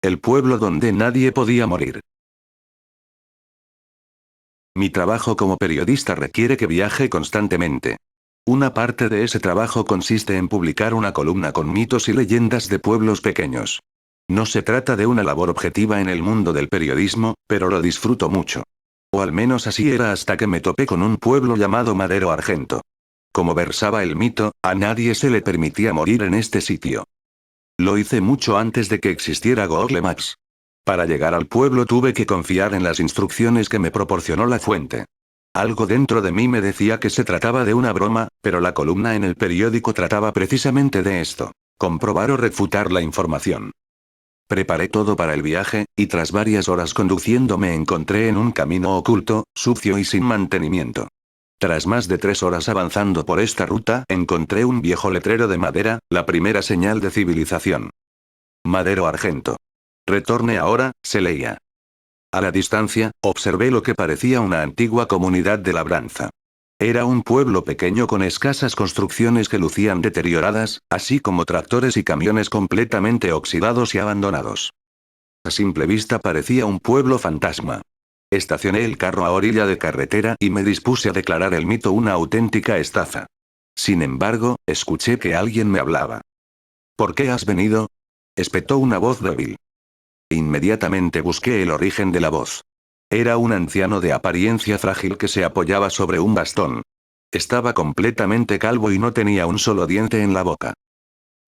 El pueblo donde nadie podía morir. Mi trabajo como periodista requiere que viaje constantemente. Una parte de ese trabajo consiste en publicar una columna con mitos y leyendas de pueblos pequeños. No se trata de una labor objetiva en el mundo del periodismo, pero lo disfruto mucho. O al menos así era hasta que me topé con un pueblo llamado Madero Argento. Como versaba el mito, a nadie se le permitía morir en este sitio. Lo hice mucho antes de que existiera Google Maps. Para llegar al pueblo tuve que confiar en las instrucciones que me proporcionó la fuente. Algo dentro de mí me decía que se trataba de una broma, pero la columna en el periódico trataba precisamente de esto: comprobar o refutar la información. Preparé todo para el viaje, y tras varias horas conduciendo me encontré en un camino oculto, sucio y sin mantenimiento. Tras más de 3 horas avanzando por esta ruta, encontré un viejo letrero de madera, la primera señal de civilización. Madero Argento. Retorne ahora, se leía. A la distancia, observé lo que parecía una antigua comunidad de labranza. Era un pueblo pequeño con escasas construcciones que lucían deterioradas, así como tractores y camiones completamente oxidados y abandonados. A simple vista parecía un pueblo fantasma. Estacioné el carro a orilla de carretera y me dispuse a declarar el mito una auténtica estafa. Sin embargo, escuché que alguien me hablaba. ¿Por qué has venido?, espetó una voz débil. Inmediatamente busqué el origen de la voz. Era un anciano de apariencia frágil que se apoyaba sobre un bastón. Estaba completamente calvo y no tenía un solo diente en la boca.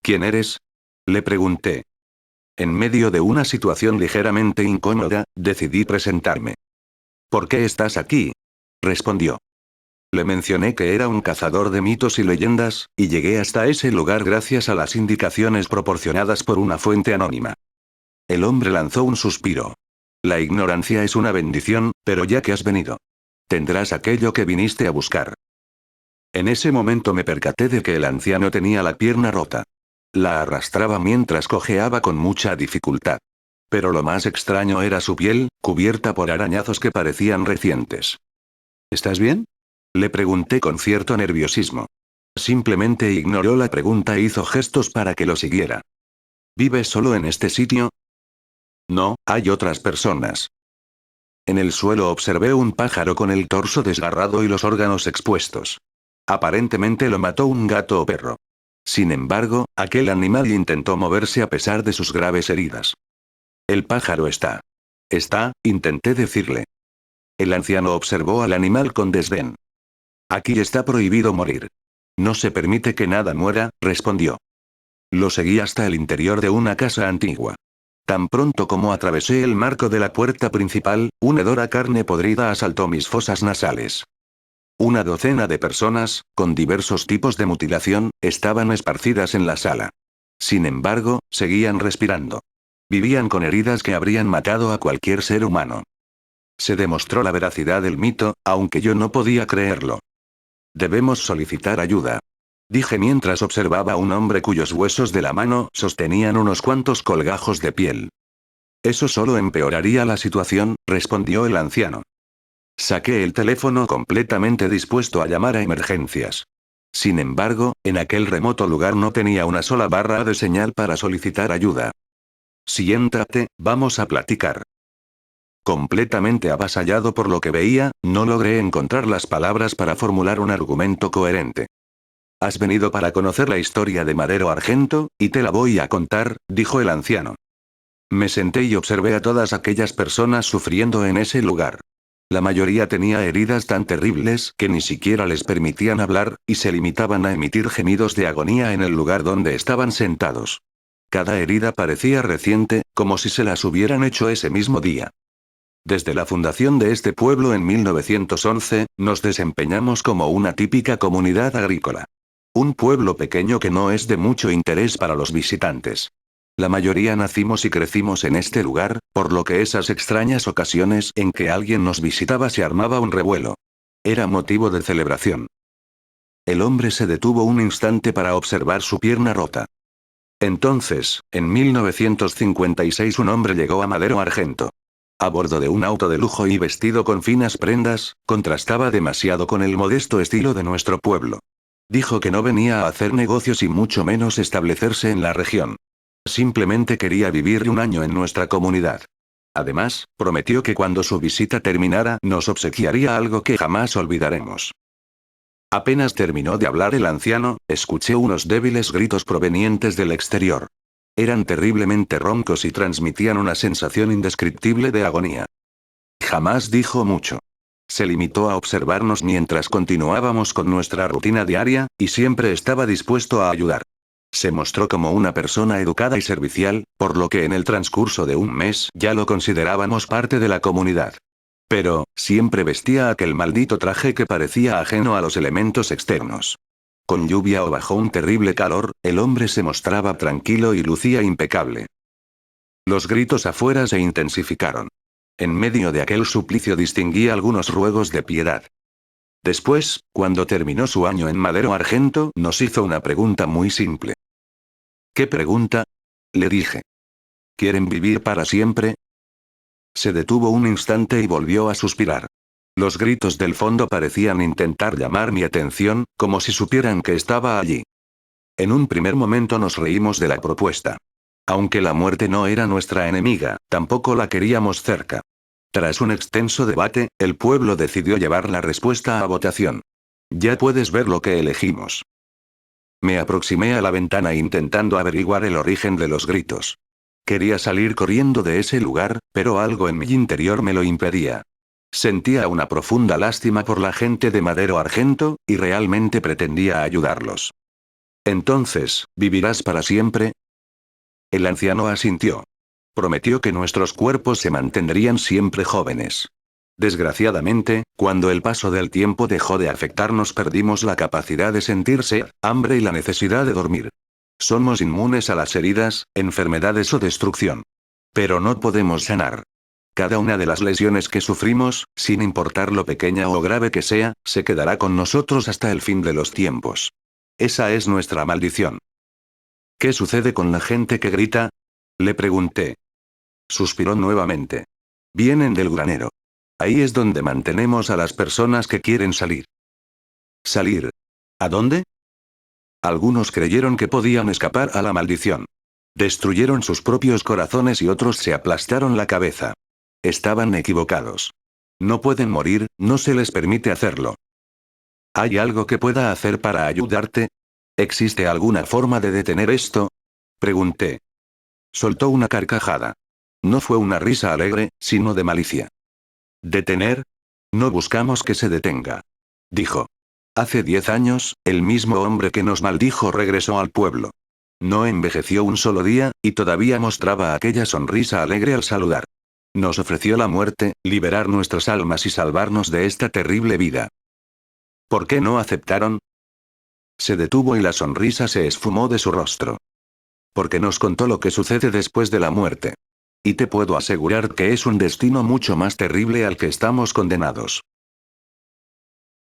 ¿Quién eres?, le pregunté. En medio de una situación ligeramente incómoda, decidí presentarme. ¿Por qué estás aquí?, respondió. Le mencioné que era un cazador de mitos y leyendas, y llegué hasta ese lugar gracias a las indicaciones proporcionadas por una fuente anónima. El hombre lanzó un suspiro. La ignorancia es una bendición, pero ya que has venido, tendrás aquello que viniste a buscar. En ese momento me percaté de que el anciano tenía la pierna rota. La arrastraba mientras cojeaba con mucha dificultad. Pero lo más extraño era su piel, cubierta por arañazos que parecían recientes. ¿Estás bien?, le pregunté con cierto nerviosismo. Simplemente ignoró la pregunta e hizo gestos para que lo siguiera. ¿Vives solo en este sitio? No, hay otras personas. En el suelo observé un pájaro con el torso desgarrado y los órganos expuestos. Aparentemente lo mató un gato o perro. Sin embargo, aquel animal intentó moverse a pesar de sus graves heridas. El pájaro está. Intenté decirle. El anciano observó al animal con desdén. Aquí está prohibido morir. No se permite que nada muera, respondió. Lo seguí hasta el interior de una casa antigua. Tan pronto como atravesé el marco de la puerta principal, un hedor a carne podrida asaltó mis fosas nasales. Una docena de personas, con diversos tipos de mutilación, estaban esparcidas en la sala. Sin embargo, seguían respirando. Vivían con heridas que habrían matado a cualquier ser humano. Se demostró la veracidad del mito, aunque yo no podía creerlo. Debemos solicitar ayuda, dije mientras observaba a un hombre cuyos huesos de la mano sostenían unos cuantos colgajos de piel. Eso solo empeoraría la situación, respondió el anciano. Saqué el teléfono completamente dispuesto a llamar a emergencias. Sin embargo, en aquel remoto lugar no tenía una sola barra de señal para solicitar ayuda. Siéntate, vamos a platicar. Completamente avasallado por lo que veía, no logré encontrar las palabras para formular un argumento coherente. Has venido para conocer la historia de Madero Argento, y te la voy a contar, dijo el anciano. Me senté y observé a todas aquellas personas sufriendo en ese lugar. La mayoría tenía heridas tan terribles que ni siquiera les permitían hablar, y se limitaban a emitir gemidos de agonía en el lugar donde estaban sentados. Cada herida parecía reciente, como si se las hubieran hecho ese mismo día. Desde la fundación de este pueblo en 1911, nos desempeñamos como una típica comunidad agrícola. Un pueblo pequeño que no es de mucho interés para los visitantes. La mayoría nacimos y crecimos en este lugar, por lo que esas extrañas ocasiones en que alguien nos visitaba se armaba un revuelo. Era motivo de celebración. El hombre se detuvo un instante para observar su pierna rota. Entonces, en 1956 un hombre llegó a Madero Argento. A bordo de un auto de lujo y vestido con finas prendas, contrastaba demasiado con el modesto estilo de nuestro pueblo. Dijo que no venía a hacer negocios y mucho menos establecerse en la región. Simplemente quería vivir un año en nuestra comunidad. Además, prometió que cuando su visita terminara nos obsequiaría algo que jamás olvidaremos. Apenas terminó de hablar el anciano, escuché unos débiles gritos provenientes del exterior. Eran terriblemente roncos y transmitían una sensación indescriptible de agonía. Jamás dijo mucho. Se limitó a observarnos mientras continuábamos con nuestra rutina diaria, y siempre estaba dispuesto a ayudar. Se mostró como una persona educada y servicial, por lo que en el transcurso de un mes ya lo considerábamos parte de la comunidad. Pero, siempre vestía aquel maldito traje que parecía ajeno a los elementos externos. Con lluvia o bajo un terrible calor, el hombre se mostraba tranquilo y lucía impecable. Los gritos afuera se intensificaron. En medio de aquel suplicio distinguí algunos ruegos de piedad. Después, cuando terminó su año en Madero Argento, nos hizo una pregunta muy simple. ¿Qué pregunta? Le dije. ¿Quieren vivir para siempre? Se detuvo un instante y volvió a suspirar. Los gritos del fondo parecían intentar llamar mi atención, como si supieran que estaba allí. En un primer momento nos reímos de la propuesta. Aunque la muerte no era nuestra enemiga, tampoco la queríamos cerca. Tras un extenso debate, el pueblo decidió llevar la respuesta a votación. Ya puedes ver lo que elegimos. Me aproximé a la ventana intentando averiguar el origen de los gritos. Quería salir corriendo de ese lugar, pero algo en mi interior me lo impedía. Sentía una profunda lástima por la gente de Madero Argento, y realmente pretendía ayudarlos. Entonces, ¿vivirás para siempre? El anciano asintió. Prometió que nuestros cuerpos se mantendrían siempre jóvenes. Desgraciadamente, cuando el paso del tiempo dejó de afectarnos perdimos la capacidad de sentir sed, hambre y la necesidad de dormir. Somos inmunes a las heridas, enfermedades o destrucción. Pero no podemos sanar. Cada una de las lesiones que sufrimos, sin importar lo pequeña o grave que sea, se quedará con nosotros hasta el fin de los tiempos. Esa es nuestra maldición. ¿Qué sucede con la gente que grita? Le pregunté. Suspiró nuevamente. Vienen del granero. Ahí es donde mantenemos a las personas que quieren salir. ¿Salir? ¿A dónde? Algunos creyeron que podían escapar a la maldición. Destruyeron sus propios corazones y otros se aplastaron la cabeza. Estaban equivocados. No pueden morir, no se les permite hacerlo. ¿Hay algo que pueda hacer para ayudarte? ¿Existe alguna forma de detener esto? Pregunté. Soltó una carcajada. No fue una risa alegre, sino de malicia. ¿Detener? No buscamos que se detenga. Dijo. Hace 10 años, el mismo hombre que nos maldijo regresó al pueblo. No envejeció un solo día, y todavía mostraba aquella sonrisa alegre al saludar. Nos ofreció la muerte, liberar nuestras almas y salvarnos de esta terrible vida. ¿Por qué no aceptaron? Se detuvo y la sonrisa se esfumó de su rostro. Porque nos contó lo que sucede después de la muerte. Y te puedo asegurar que es un destino mucho más terrible al que estamos condenados.